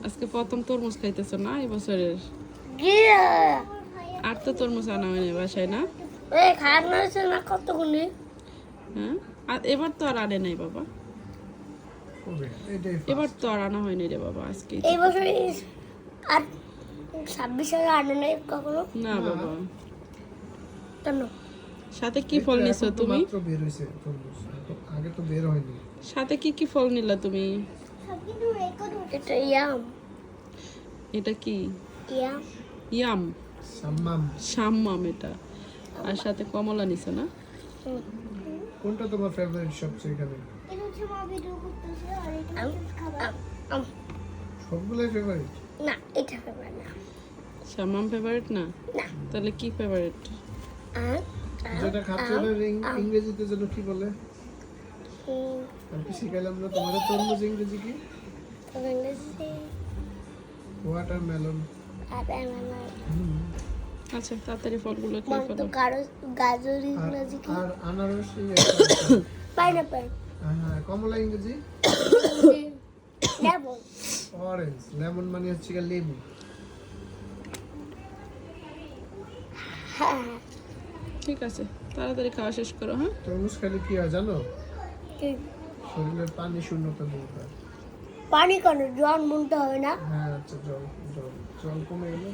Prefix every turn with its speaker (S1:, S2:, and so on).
S1: আজকে প্রথম তরমুজ খাইতেছো না এই বছরের? আর তো তরমুজ আনা হয়নি বাসায় না?
S2: কতগুলি
S1: হ্যাঁ, আর এবার তো আর আনে নাই বাবা, এবার তো আর আনা হয়নি রে বাবা আজকে।
S2: এই বছর আর 26 সালে আনে নাই কখনো
S1: না বাবা।
S2: কেন?
S1: সাথে কি ফল নিছো তুমি?
S3: মাত্র বের হইছে তরমুজ, আগে তো বের হয়নি।
S1: সাথে কি কি ফল নিলা তুমি?
S2: এটা ইয়াম
S1: এটা কি?
S2: Yam
S1: yam,
S3: সাম্মাম।
S1: শাম্মাম এটা। আর সাথে কমলা নিছো না?
S3: কোনটা তোমার ফেভারিট সবচেয়ে এখানে? সবগুলাই ফেভারিট?
S2: না এটা ফেভারিট না।
S1: শাম্মাম ফেভারিট না?
S2: না।
S1: তাহলে কি ফেভারিট?
S3: যেটা খাচ্ছে ওটা ইংরেজিতে যেন কি বলে? আমি কি শিখাইলাম না তোমাদের? তরমুজ ইংরেজি কি? ওয়াটারমেলন।
S1: আচ্ছা তাড়াতাড়ি ফলগুলো খেয়ে ফেলো।
S2: গাজর ইংরেজি কি?
S3: আর আনারস
S2: পাইনাপল।
S3: হ্যাঁ, কমলা ইংরেজি
S2: লেমন।
S3: অরেঞ্জ। লেমন মানে হচ্ছে গিয়ে লেবু।
S2: হ্যাঁ
S1: ঠিক আছে, তাড়াতাড়ি খাওয়া শেষ করো। হ্যাঁ,
S3: তরমুজ খেলে কি হয় জানো? শরীরের পানি শূন্যতা দূর হয়।
S2: পানি কেন? জল মনতে হবে না?
S3: হ্যাঁ, আচ্ছা, জল জল জল কমে গেলে